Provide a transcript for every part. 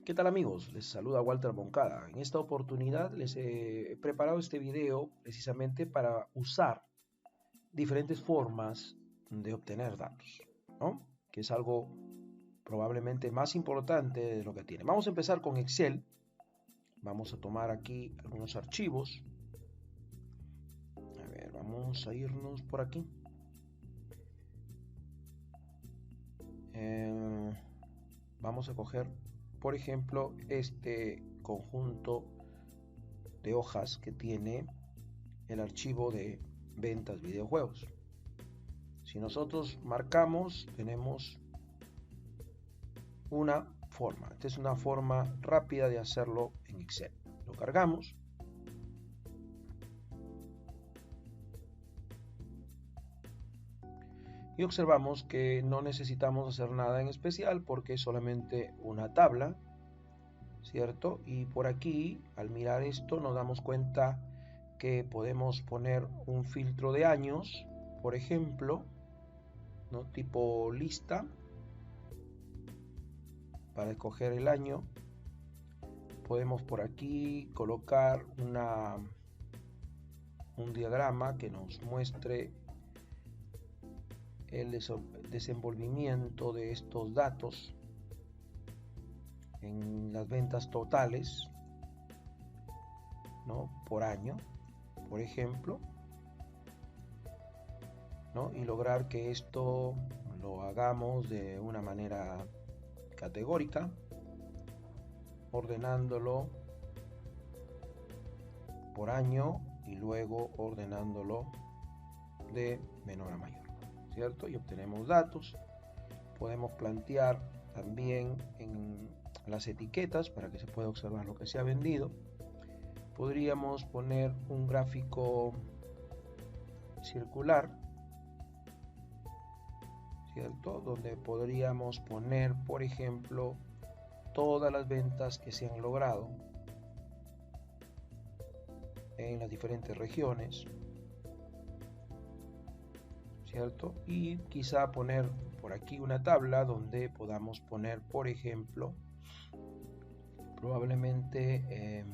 ¿Qué tal amigos? Les saluda Walter Moncada. En esta oportunidad les he preparado este video precisamente para usar diferentes formas de obtener datos, ¿no? Que es algo probablemente más importante de lo que tiene. Vamos a empezar con Excel. Vamos a tomar aquí algunos archivos. A ver, vamos a irnos por aquí. Vamos a coger, por ejemplo, este conjunto de hojas que tiene el archivo de ventas videojuegos. Si nosotros marcamos, tenemos una forma. Esta es una forma rápida de hacerlo en Excel. Lo cargamos. Y observamos que no necesitamos hacer nada en especial porque es solamente una tabla, ¿cierto? Y por aquí, al mirar esto, nos damos cuenta que podemos poner un filtro de años, por ejemplo, ¿no? Tipo lista, para escoger el año. Podemos por aquí colocar un diagrama que nos muestre el desenvolvimiento de estos datos en las ventas totales, ¿no? Por año, por ejemplo, ¿no? Y lograr que esto lo hagamos de una manera categórica, ordenándolo por año y luego ordenándolo de menor a mayor, ¿cierto? Y obtenemos datos. Podemos plantear también en las etiquetas para que se pueda observar lo que se ha vendido. Podríamos poner un gráfico circular, ¿cierto? Donde podríamos poner, por ejemplo, todas las ventas que se han logrado en las diferentes regiones, ¿cierto? Y quizá poner por aquí una tabla donde podamos poner, por ejemplo, probablemente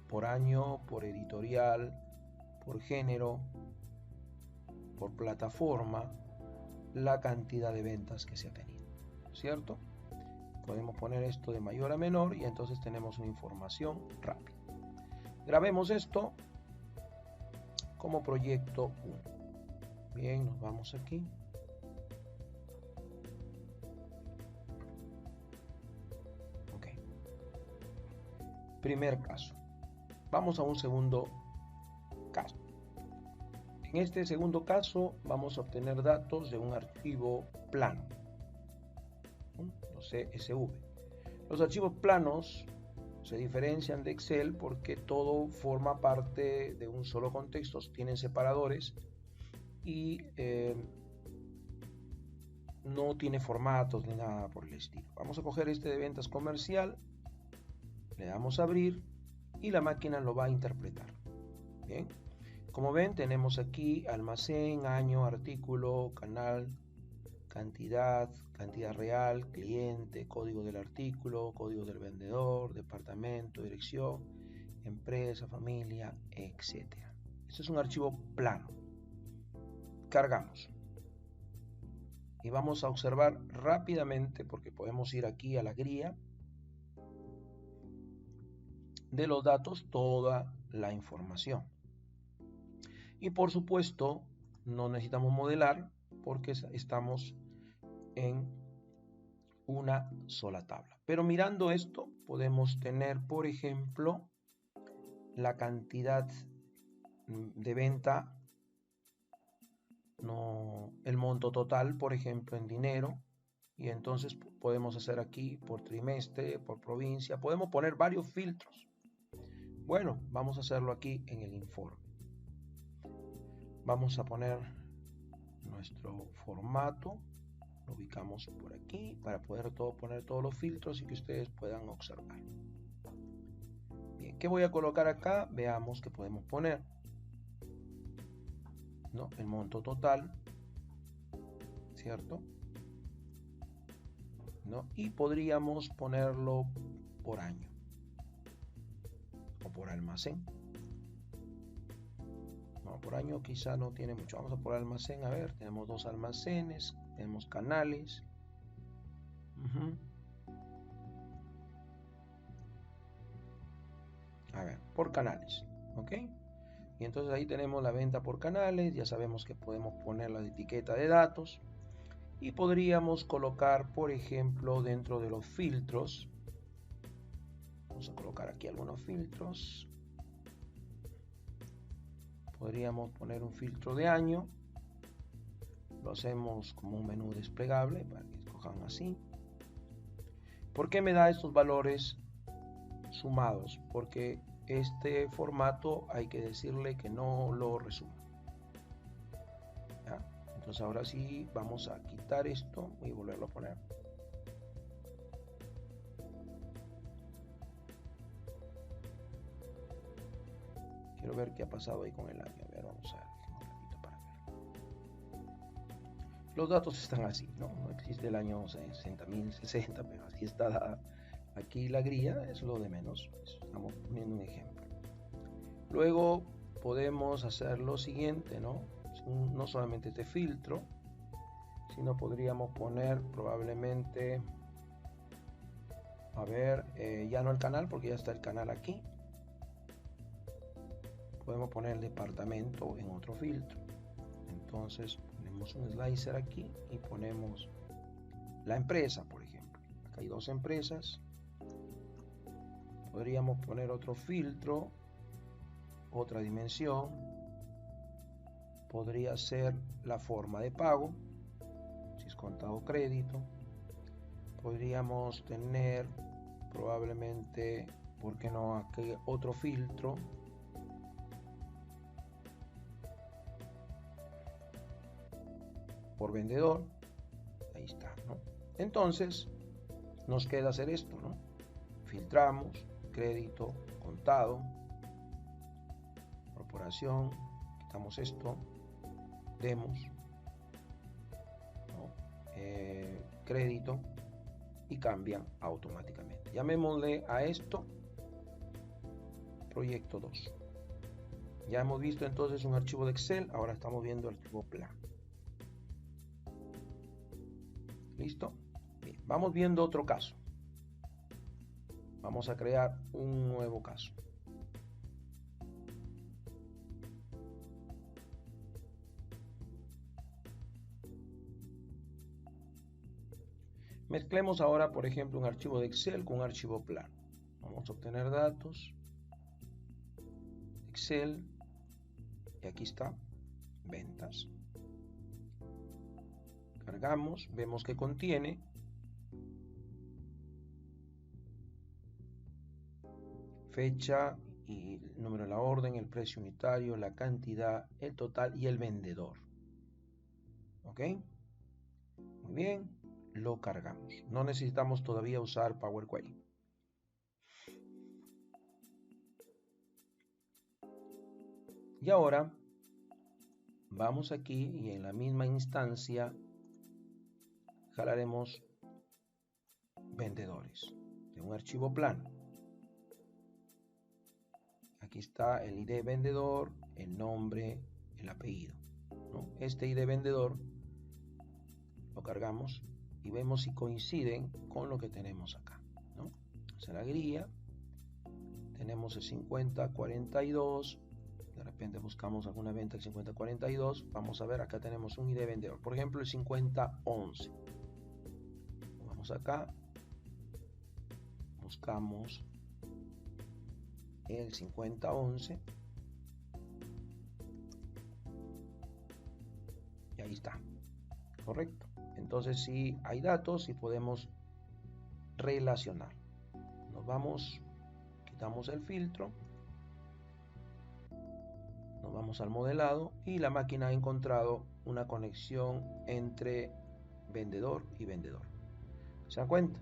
por año, por editorial, por género, por plataforma, la cantidad de ventas que se ha tenido, ¿cierto? Podemos poner esto de mayor a menor y entonces tenemos una información rápida. Grabemos esto como proyecto 1. Bien, nos vamos aquí. Ok. Primer caso. Vamos a un segundo caso. En este segundo caso vamos a obtener datos de un archivo plano, los CSV. Los archivos planos se diferencian de Excel porque todo forma parte de un solo contexto, tienen separadores y no tiene formatos ni nada por el estilo. Vamos a coger este de ventas comercial, le damos a abrir y la máquina lo va a interpretar. Bien, como ven tenemos aquí almacén, año, artículo, canal, cantidad, cantidad real, cliente, código del artículo, código del vendedor, departamento, dirección, empresa, familia, etc. Este es un archivo plano. Cargamos. Y vamos a observar rápidamente, porque podemos ir aquí a la guía de los datos, toda la información. Y por supuesto, no necesitamos modelar porque estamos en una sola tabla. Pero mirando esto, podemos tener, por ejemplo, la cantidad de venta, no, el monto total, por ejemplo, en dinero. Y entonces podemos hacer aquí por trimestre, por provincia. Podemos poner varios filtros. Bueno, vamos a hacerlo aquí en el informe. Vamos a poner nuestro formato. Lo ubicamos por aquí para poder poner todos los filtros y que ustedes puedan observar. Bien, ¿qué voy a colocar acá? Veamos qué podemos poner, ¿no? El monto total, ¿cierto? ¿no? Y podríamos ponerlo por año o por almacén. No, por año quizá no tiene mucho. Vamos a por almacén. A ver, tenemos 2 almacenes, tenemos canales. A ver, por canales, ¿ok? Y entonces ahí tenemos la venta por canales. Ya sabemos que podemos poner la etiqueta de datos. Y podríamos colocar, por ejemplo, dentro de los filtros. Vamos a colocar aquí algunos filtros. Podríamos poner un filtro de año. Lo hacemos como un menú desplegable para que escojan así. ¿Por qué me da estos valores sumados? Porque este formato hay que decirle que no lo resuma. ¿Ya? Entonces ahora sí vamos a quitar esto y volverlo a poner. Quiero ver qué ha pasado ahí con el año. A ver, vamos a ver un ratito para ver. Los datos están así, ¿no? No existe el año 60.060, pero así está aquí la grilla, es lo de menos. Estamos poniendo un ejemplo. Luego podemos hacer lo siguiente, ¿no? No solamente este filtro, sino podríamos poner probablemente, a ver, ya no el canal, porque ya está el canal aquí. Podemos poner el departamento en otro filtro. Entonces ponemos un slicer aquí y ponemos la empresa, por ejemplo. Acá hay 2 empresas. Podríamos poner otro filtro, otra dimensión. Podría ser la forma de pago, si es contado o crédito. Podríamos tener probablemente, ¿por qué no?, aquí otro filtro. Por vendedor. Ahí está, ¿no? Entonces nos queda hacer esto, ¿no? Filtramos, crédito, contado, corporación, quitamos esto, demos, ¿no? Crédito, y cambian automáticamente. Llamémosle a esto proyecto 2. Ya hemos visto entonces un archivo de Excel, ahora estamos viendo el archivo plan. ¿Listo? Bien, vamos viendo otro caso. Vamos a crear un nuevo caso. Mezclemos ahora, por ejemplo, un archivo de Excel con un archivo plano. Vamos a obtener datos, Excel, y aquí está, ventas. Cargamos, vemos que contiene fecha y el número de la orden, el precio unitario, la cantidad, el total y el vendedor. ¿Ok? Muy bien, lo cargamos. No necesitamos todavía usar Power Query. Y ahora vamos aquí y en la misma instancia jalaremos vendedores de un archivo plano. Aquí está el ID vendedor, el nombre, el apellido, ¿no? Este ID vendedor lo cargamos y vemos si coinciden con lo que tenemos acá, ¿no? Hacia la grilla tenemos el 5042. De repente buscamos alguna venta del 5042. Vamos a ver, acá tenemos un ID vendedor, por ejemplo el 5011. Vamos acá, buscamos el 5011 y ahí está, correcto. Entonces sí hay datos y podemos relacionar. Nos vamos, quitamos el filtro, nos vamos al modelado y la máquina ha encontrado una conexión entre vendedor y vendedor. ¿Se dan cuenta?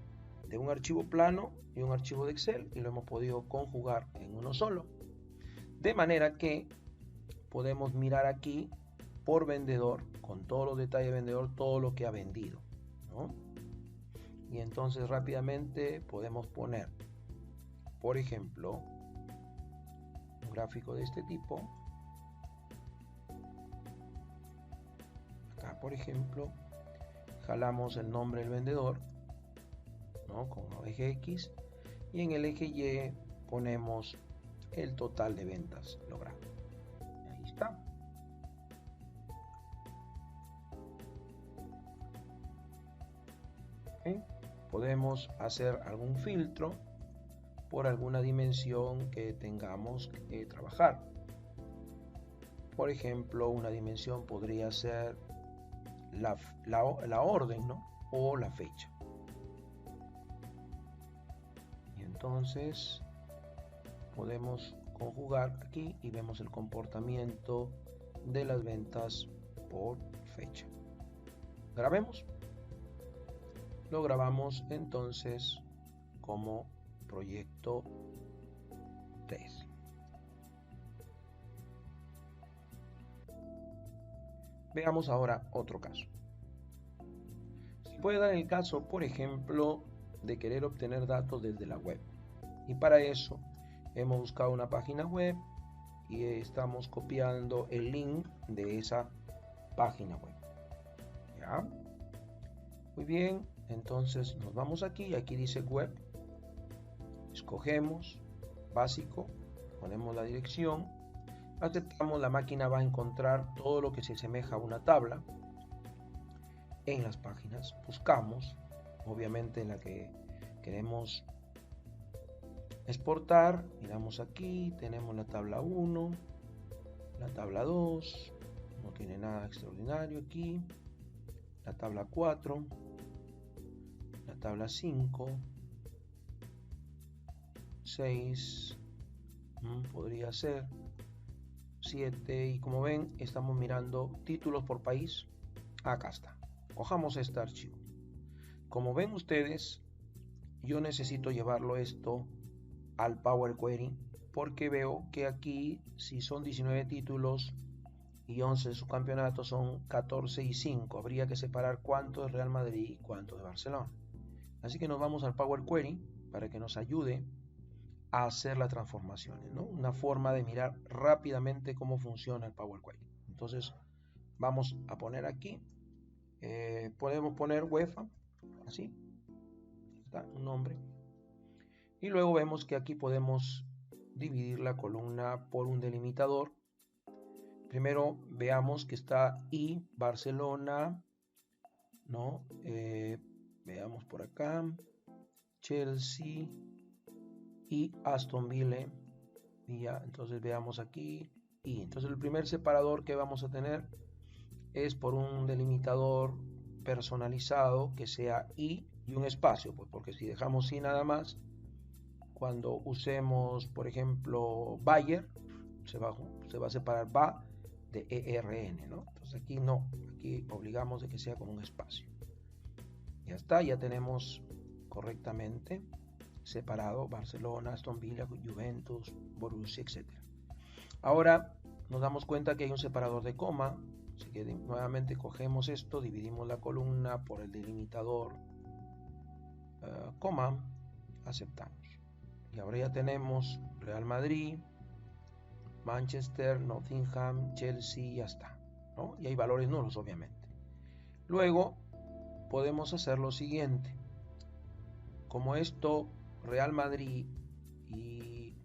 De un archivo plano y un archivo de Excel, y lo hemos podido conjugar en uno solo, de manera que podemos mirar aquí por vendedor, con todos los detalles de vendedor, todo lo que ha vendido, ¿no? y entonces rápidamente podemos poner, por ejemplo, un gráfico de este tipo. Acá, por ejemplo, jalamos el nombre del vendedor, ¿no?, con el eje X, y en el eje Y ponemos el total de ventas logrado. Ahí está. ¿Okay? Podemos hacer algún filtro por alguna dimensión que tengamos que trabajar. Por ejemplo, una dimensión podría ser la orden, ¿no?, o la fecha. Y entonces podemos conjugar aquí y vemos el comportamiento de las ventas por fecha. Grabemos. Lo grabamos entonces como proyecto 3. Veamos ahora otro caso. Se puede dar el caso, por ejemplo, de querer obtener datos desde la web. Y para eso hemos buscado una página web y estamos copiando el link de esa página web. ¿Ya? Muy bien, entonces nos vamos aquí, aquí dice web, escogemos básico, ponemos la dirección, aceptamos, la máquina va a encontrar todo lo que se asemeja a una tabla en las páginas, buscamos obviamente la que queremos exportar, miramos aquí, tenemos la tabla 1, la tabla 2, no tiene nada extraordinario aquí, la tabla 4, la tabla 5, 6, podría ser 7, y como ven estamos mirando títulos por país. Acá está, cojamos este archivo. Como ven ustedes, yo necesito llevarlo esto al Power Query porque veo que aquí, si son 19 títulos y 11 subcampeonatos, son 14 y 5. Habría que separar cuánto es Real Madrid y cuánto de Barcelona. Así que nos vamos al Power Query para que nos ayude a hacer las transformaciones, ¿no? Una forma de mirar rápidamente cómo funciona el Power Query. Entonces vamos a poner aquí, podemos poner UEFA, así, está un nombre, y luego vemos que aquí podemos dividir la columna por un delimitador. Primero veamos que está I, Barcelona, ¿no? Veamos por acá, Chelsea y Aston Villa, y ya, entonces veamos aquí, y entonces el primer separador que vamos a tener es por un delimitador personalizado que sea I y un espacio, pues porque si dejamos I nada más, cuando usemos por ejemplo Bayer, se va a separar BA de ERN, ¿no? Entonces aquí no, aquí obligamos de que sea con un espacio. Ya está, ya tenemos correctamente separado Barcelona, Aston Villa, Juventus, Borussia, etc. Ahora nos damos cuenta que hay un separador de coma, así que nuevamente cogemos esto, dividimos la columna por el delimitador coma, aceptamos. Y ahora ya tenemos Real Madrid, Manchester, Nottingham, Chelsea, ya está, ¿no? Y hay valores nulos obviamente. Luego podemos hacer lo siguiente. Como esto, Real Madrid y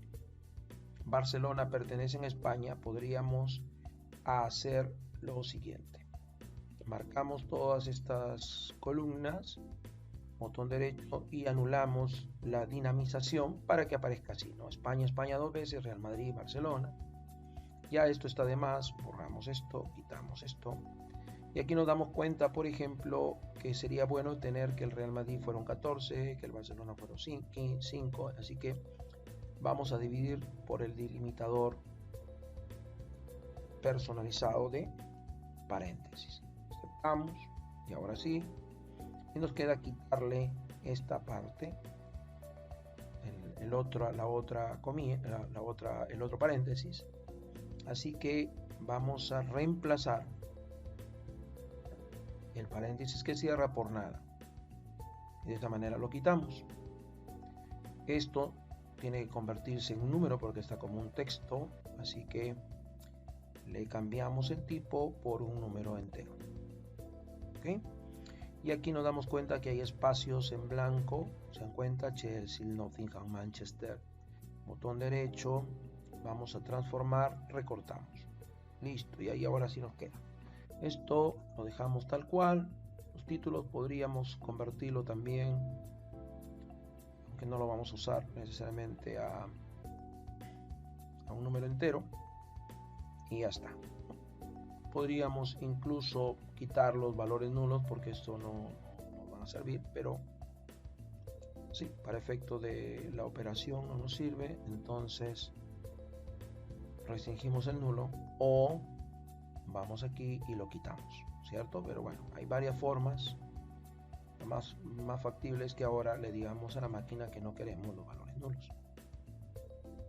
Barcelona pertenecen a España, podríamos hacer lo siguiente. Marcamos todas estas columnas, botón derecho, y anulamos la dinamización para que aparezca así, ¿no? España, España dos veces, Real Madrid y Barcelona. Ya esto está de más, borramos esto, quitamos esto. Y aquí nos damos cuenta, por ejemplo, que sería bueno tener que el Real Madrid fueron 14, que el Barcelona fueron 5, así que vamos a dividir por el delimitador personalizado de paréntesis. Aceptamos, y ahora sí, y nos queda quitarle esta parte, el otro paréntesis. Así que vamos a reemplazar el paréntesis que cierra por nada. y de esta manera lo quitamos. Esto tiene que convertirse en un número porque está como un texto, así que le cambiamos el tipo por un número entero. ¿Okay? Y aquí nos damos cuenta que hay espacios en blanco. Se dan cuenta: Chelsea, Nottingham, Manchester. Botón derecho, vamos a transformar, recortamos. Listo, y ahí ahora sí nos queda. Esto lo dejamos tal cual. Los títulos podríamos convertirlo también, aunque no lo vamos a usar necesariamente a un número entero. Y ya está. Podríamos incluso quitar los valores nulos porque esto no va a servir, pero sí, para efecto de la operación no nos sirve. Entonces restringimos el nulo o vamos aquí y lo quitamos, ¿cierto? Pero bueno, hay varias formas. Lo más factible es que ahora le digamos a la máquina que no queremos los valores nulos.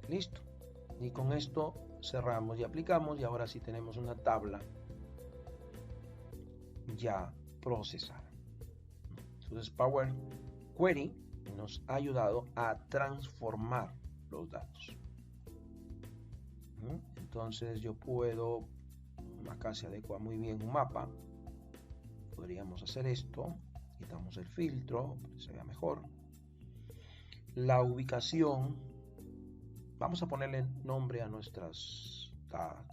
Listo. Y con esto cerramos y aplicamos, y ahora sí tenemos una tabla ya procesada. Entonces Power Query nos ha ayudado a transformar los datos. Entonces yo puedo, acá se adecua muy bien un mapa, podríamos hacer esto, quitamos el filtro para que se vea mejor. La ubicación, vamos a ponerle nombre a nuestras,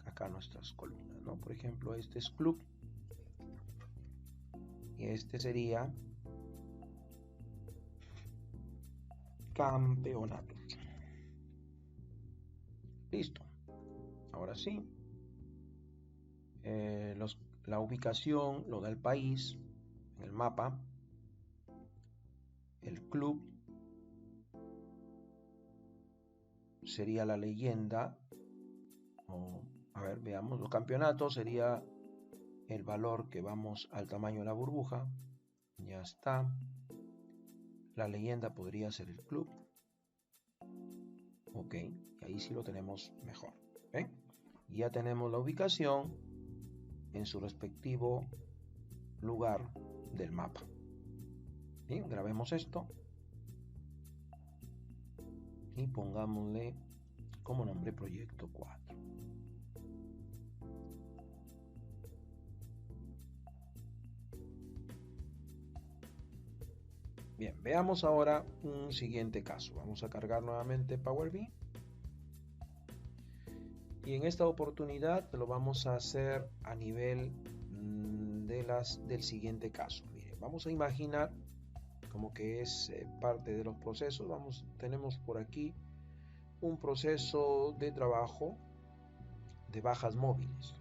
acá nuestras columnas, ¿no? Por ejemplo, este es club y este sería campeonato. Listo. Ahora sí, la ubicación lo da el país en el mapa, el club sería la leyenda, a ver, veamos, los campeonatos sería el valor que vamos al tamaño de la burbuja, ya está. La leyenda podría ser el club, ok, y ahí sí lo tenemos mejor. ¿Ven? Ya tenemos la ubicación en su respectivo lugar del mapa. Bien, grabemos esto y pongámosle como nombre proyecto 4. Bien, veamos ahora un siguiente caso. Vamos a cargar nuevamente Power BI. Y en esta oportunidad lo vamos a hacer a nivel del siguiente caso. Miren, vamos a imaginar como que es parte de los procesos. Tenemos por aquí un proceso de trabajo de bajas móviles.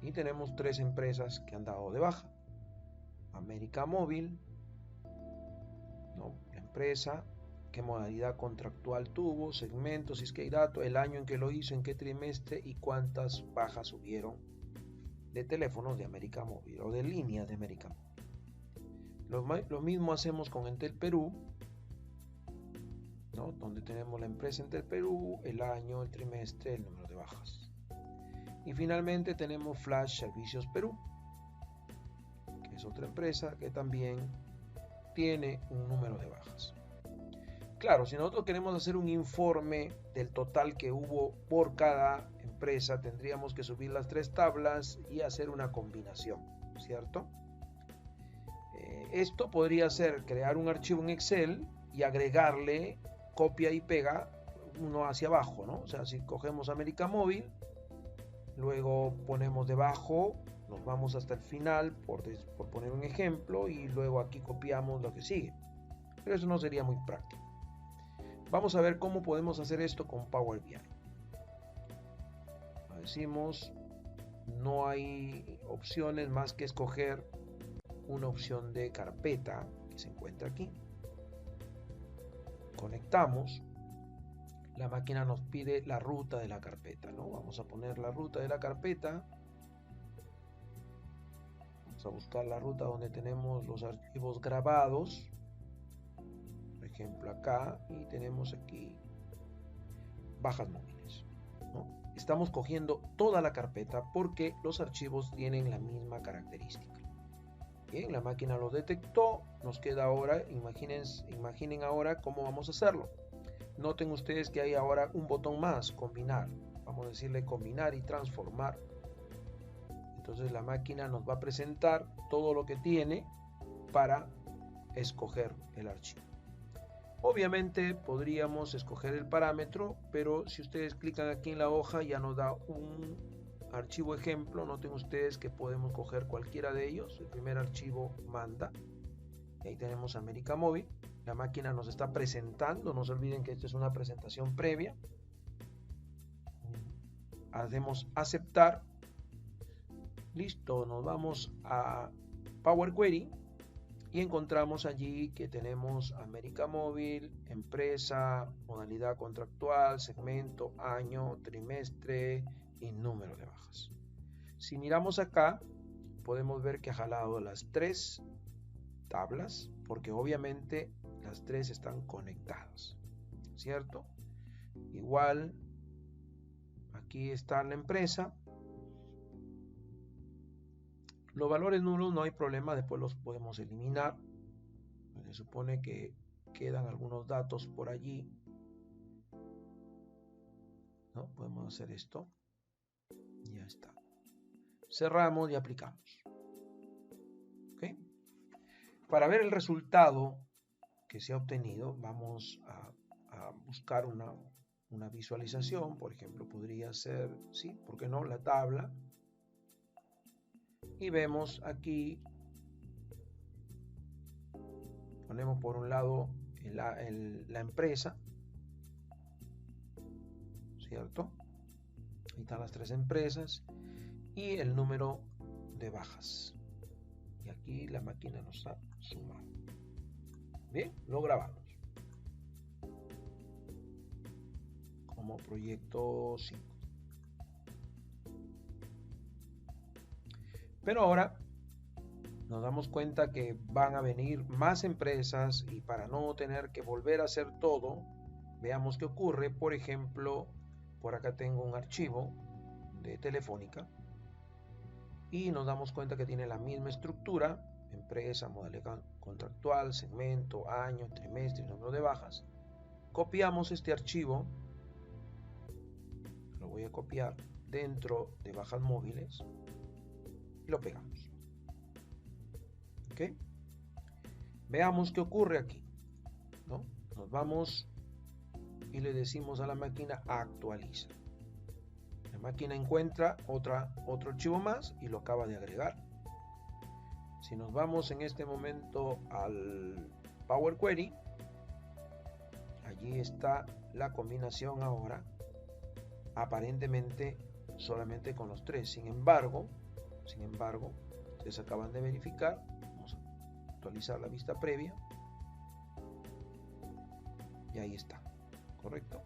Y tenemos 3 empresas que han dado de baja. América Móvil, ¿no? La empresa, qué modalidad contractual tuvo, segmentos, si es que hay datos, el año en que lo hizo, en qué trimestre y cuántas bajas hubieron de teléfonos de América Móvil o de líneas de América Móvil. Lo mismo hacemos con Entel Perú, ¿no? Donde tenemos la empresa Entel Perú, el año, el trimestre, el número de bajas. Y finalmente tenemos Flash Servicios Perú, que es otra empresa que también tiene un número de bajas. Claro, si nosotros queremos hacer un informe del total que hubo por cada empresa, tendríamos que subir las 3 tablas y hacer una combinación, ¿cierto? Esto podría ser crear un archivo en Excel y agregarle copia y pega uno hacia abajo, ¿no? O sea, si cogemos América Móvil, luego ponemos debajo, nos vamos hasta el final, por poner un ejemplo, y luego aquí copiamos lo que sigue. Pero eso no sería muy práctico. Vamos a ver cómo podemos hacer esto con Power BI. Decimos, no hay opciones más que escoger una opción de carpeta que se encuentra aquí. Conectamos. La máquina nos pide la ruta de la carpeta, ¿no? Vamos a poner la ruta de la carpeta. Vamos a buscar la ruta donde tenemos los archivos grabados. Por ejemplo acá, y tenemos aquí bajas móviles, ¿no? Estamos cogiendo toda la carpeta porque los archivos tienen la misma característica. Bien, la máquina lo detectó nos queda ahora, imaginen ahora cómo vamos a hacerlo. Noten ustedes que hay ahora un botón más, combinar. Vamos a decirle combinar y transformar. Entonces la máquina nos va a presentar todo lo que tiene para escoger el archivo. Obviamente podríamos escoger el parámetro, pero si ustedes clican aquí en la hoja ya nos da un archivo ejemplo. Noten ustedes que podemos coger cualquiera de ellos. El primer archivo manda. Y ahí tenemos América Móvil. La máquina nos está presentando. No se olviden que esta es una presentación previa. Hacemos aceptar. Listo, nos vamos a Power Query y encontramos allí que tenemos América Móvil, empresa, modalidad contractual, segmento, año, trimestre y número de bajas. Si miramos acá, podemos ver que ha jalado las tres tablas, porque obviamente las tres están conectadas, ¿cierto? Igual, aquí está la empresa. Los valores nulos no hay problema, después los podemos eliminar. Se supone que quedan algunos datos por allí, ¿no? Podemos hacer esto. Ya está. Cerramos y aplicamos. ¿Okay? Para ver el resultado que se ha obtenido, vamos a buscar una visualización. Por ejemplo, podría ser, sí, ¿por qué no? La tabla. Y vemos aquí, ponemos por un lado la empresa, ¿cierto? Ahí están las tres empresas y el número de bajas. Y aquí la máquina nos ha sumado. Bien, lo grabamos como proyecto 5. Pero ahora nos damos cuenta que van a venir más empresas y para no tener que volver a hacer todo, veamos qué ocurre. Por ejemplo, por acá tengo un archivo de Telefónica y nos damos cuenta que tiene la misma estructura: empresa, modalidad contractual, segmento, año, trimestre y número de bajas. Copiamos este archivo, lo voy a copiar dentro de bajas móviles. Y lo pegamos. ¿Ok? Veamos qué ocurre aquí, ¿no? Nos vamos y le decimos a la máquina actualiza. La máquina encuentra otro archivo más y lo acaba de agregar. Si nos vamos en este momento al Power Query, allí está la combinación ahora, aparentemente solamente con los tres. Sin embargo, ustedes acaban de verificar. Vamos a actualizar la vista previa. Y ahí está. ¿Correcto?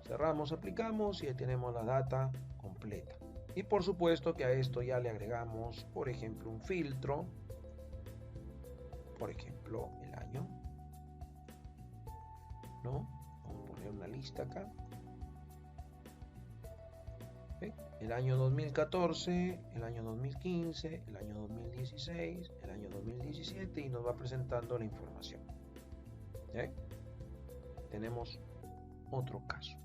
Cerramos, aplicamos y ya tenemos la data completa. Y por supuesto que a esto ya le agregamos, por ejemplo, un filtro. Por ejemplo, el año. ¿No? Vamos a poner una lista acá. El año 2014, el año 2015, el año 2016, el año 2017 y nos va presentando la información. ¿Sí? Tenemos otro caso.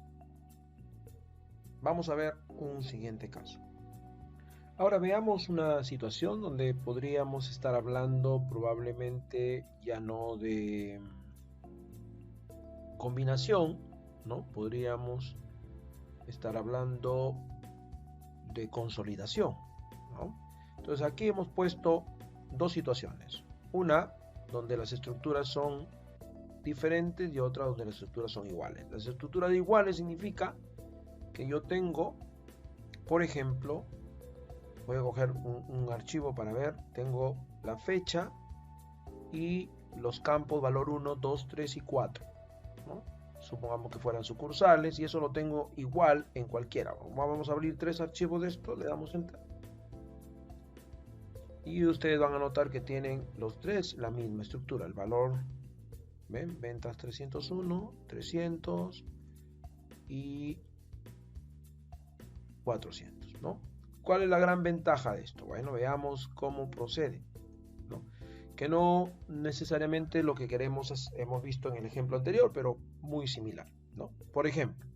Vamos a ver un siguiente caso. Ahora veamos una situación donde podríamos estar hablando probablemente ya no de combinación, ¿no? Podríamos estar hablando de consolidación, ¿no? Entonces aquí hemos puesto dos situaciones: una donde las estructuras son diferentes y otra donde las estructuras son iguales. Las estructuras iguales significa que yo tengo, por ejemplo, voy a coger un archivo para ver, tengo la fecha y los campos valor 1, 2, 3 y 4, ¿no? Supongamos que fueran sucursales y eso lo tengo igual en cualquiera. Vamos a abrir tres archivos de esto, le damos enter. Y ustedes van a notar que tienen los tres la misma estructura. El valor, ¿ven? Ventas 301, 300 y 400, ¿no? ¿Cuál es la gran ventaja de esto? Bueno, veamos cómo procede, ¿no? que no necesariamente lo que queremos hemos visto en el ejemplo anterior, pero muy similar, ¿no? Por ejemplo,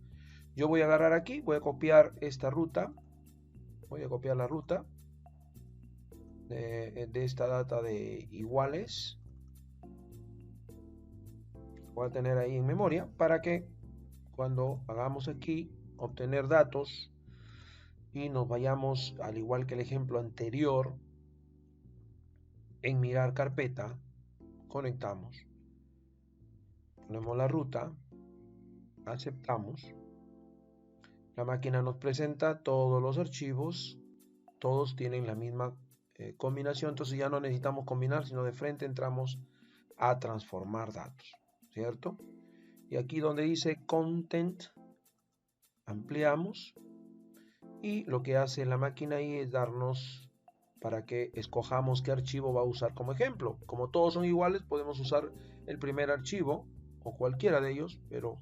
yo voy a agarrar aquí, voy a copiar esta ruta, voy a copiar la ruta de esta data de iguales, voy a tener ahí en memoria para que cuando hagamos aquí obtener datos y nos vayamos, al igual que el ejemplo anterior, en mirar carpeta, conectamos, ponemos la ruta, aceptamos, la máquina nos presenta todos los archivos, todos tienen la misma combinación, entonces ya no necesitamos combinar, sino de frente entramos a transformar datos, ¿cierto? Y aquí donde dice Content, ampliamos y lo que hace la máquina ahí es darnos para que escojamos qué archivo va a usar como ejemplo. Como todos son iguales, podemos usar el primer archivo o cualquiera de ellos, pero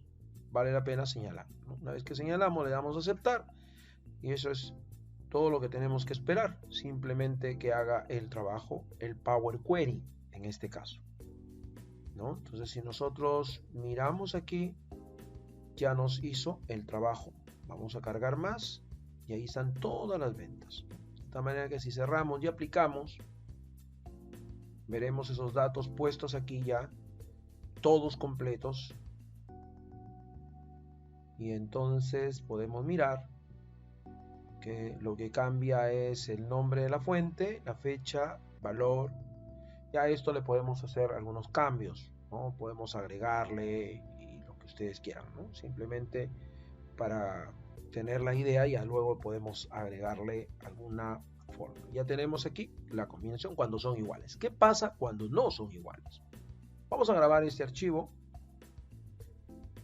vale la pena señalar, ¿no? Una vez que señalamos, le damos a aceptar y eso es todo lo que tenemos que esperar. Simplemente que haga el trabajo el Power Query en este caso, ¿no? Entonces, si nosotros miramos aquí, ya nos hizo el trabajo. Vamos a cargar más y ahí están todas las ventas. De manera que si cerramos y aplicamos, veremos esos datos puestos aquí ya, todos completos. Y entonces podemos mirar que lo que cambia es el nombre de la fuente, la fecha, valor. Ya a esto le podemos hacer algunos cambios, ¿no? Podemos agregarle y lo que ustedes quieran, ¿no? Simplemente para tener la idea, ya luego podemos agregarle alguna forma. Ya tenemos aquí la combinación cuando son iguales. ¿Qué pasa cuando no son iguales? Vamos a grabar este archivo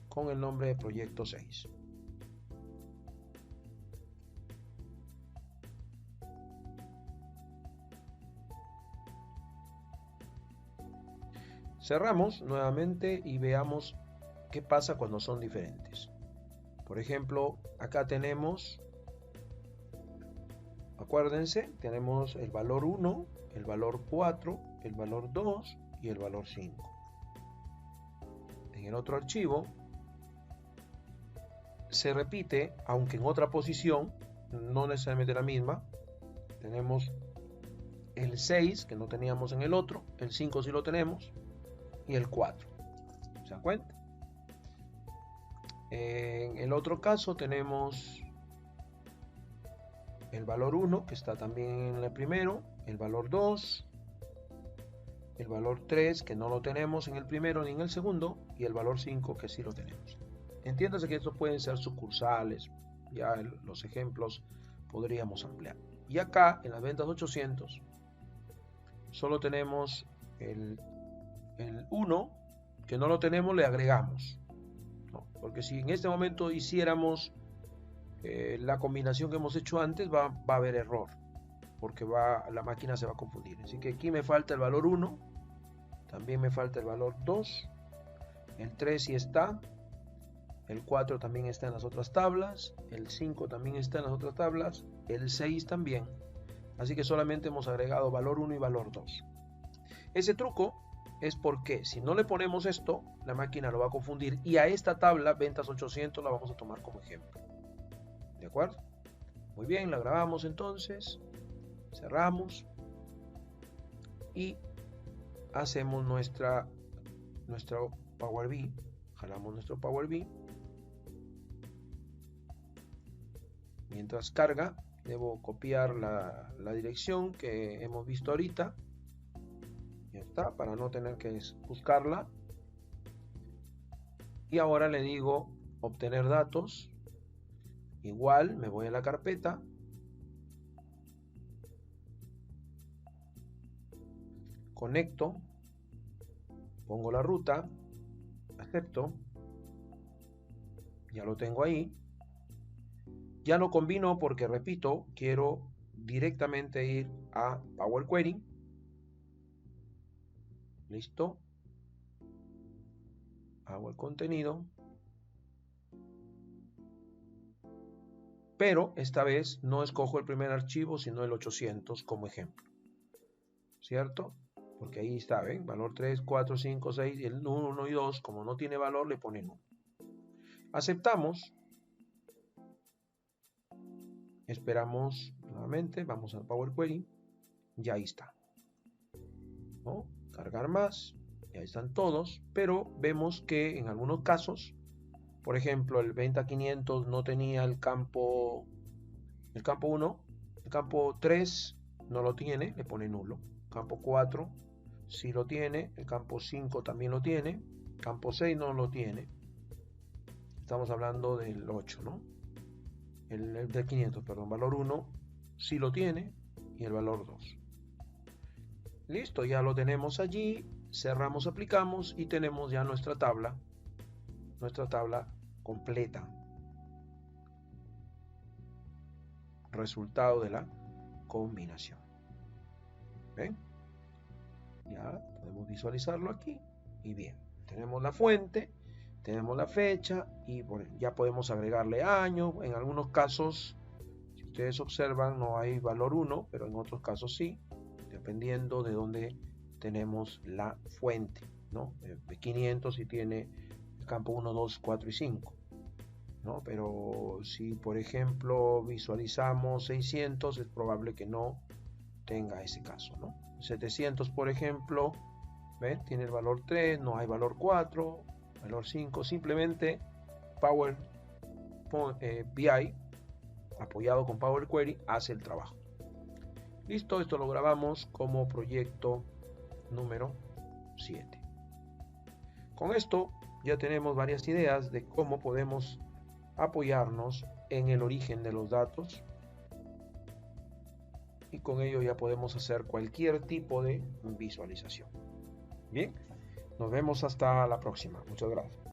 con el nombre de proyecto 6. Cerramos nuevamente y veamos qué pasa cuando son diferentes. Por ejemplo, acá tenemos, acuérdense, tenemos el valor 1, el valor 4, el valor 2 y el valor 5. En el otro archivo se repite, aunque en otra posición, no necesariamente la misma. Tenemos el 6 que no teníamos en el otro, el 5 sí lo tenemos y el 4. ¿Se dan cuenta? En el otro caso tenemos el valor 1 que está también en el primero, el valor 2, el valor 3 que no lo tenemos en el primero ni en el segundo y el valor 5 que sí lo tenemos. Entiéndase que estos pueden ser sucursales, ya los ejemplos podríamos ampliar. Y acá en las ventas 800 solo tenemos el 1 que no lo tenemos, le agregamos, ¿no? Porque si en este momento hiciéramos la combinación que hemos hecho antes, va a haber error, porque la máquina se va a confundir. Así que aquí me falta el valor 1, también me falta el valor 2, el 3 sí está, el 4 también está en las otras tablas, el 5 también está en las otras tablas, el 6 también. Así que solamente hemos agregado valor 1 y valor 2. Ese truco es porque si no le ponemos esto, la máquina lo va a confundir y a esta tabla, ventas 800, la vamos a tomar como ejemplo. ¿De acuerdo? Muy bien, la grabamos entonces, cerramos y hacemos nuestro Power BI. Jalamos nuestro Power BI. Mientras carga, debo copiar la dirección que hemos visto ahorita. Ya está, para no tener que buscarla. Y ahora le digo obtener datos. Igual me voy a la carpeta. Conecto. Pongo la ruta. Acepto. Ya lo tengo ahí. Ya no combino porque, repito, quiero directamente ir a Power Query. Listo. Hago el contenido. Pero esta vez no escojo el primer archivo, sino el 800 como ejemplo. ¿Cierto? porque ahí está, ¿ven? Valor 3, 4, 5, 6, el 1 y 2, como no tiene valor, le ponen 1. Aceptamos. Esperamos nuevamente, vamos al Power Query, ya ahí está, ¿no? Cargar más, ya están todos, pero vemos que en algunos casos, por ejemplo, el venta 500 no tenía el campo 1, el campo 3 no lo tiene, le pone nulo, campo 4 sí lo tiene, el campo 5 también lo tiene, campo 6 no lo tiene, estamos hablando del 8, ¿no? El de 500, perdón, valor 1 sí lo tiene y el valor 2. Listo, ya lo tenemos allí, cerramos, aplicamos y tenemos ya nuestra tabla completa. Resultado de la combinación. ¿Ven? Ya podemos visualizarlo aquí y bien, tenemos la fuente, tenemos la fecha y ya podemos agregarle año. En algunos casos, si ustedes observan, no hay valor 1, pero en otros casos sí, dependiendo de dónde tenemos la fuente, ¿no? De 500 si tiene el campo 1, 2, 4 y 5, ¿no? Pero si por ejemplo visualizamos 600, es probable que no tenga ese caso, ¿no? 700 por ejemplo, ¿ven? Tiene el valor 3, no hay valor 4, valor 5, simplemente Power BI apoyado con Power Query hace el trabajo. Listo, esto lo grabamos como proyecto número 7. Con esto ya tenemos varias ideas de cómo podemos apoyarnos en el origen de los datos y con ello ya podemos hacer cualquier tipo de visualización. Bien, nos vemos hasta la próxima. Muchas gracias.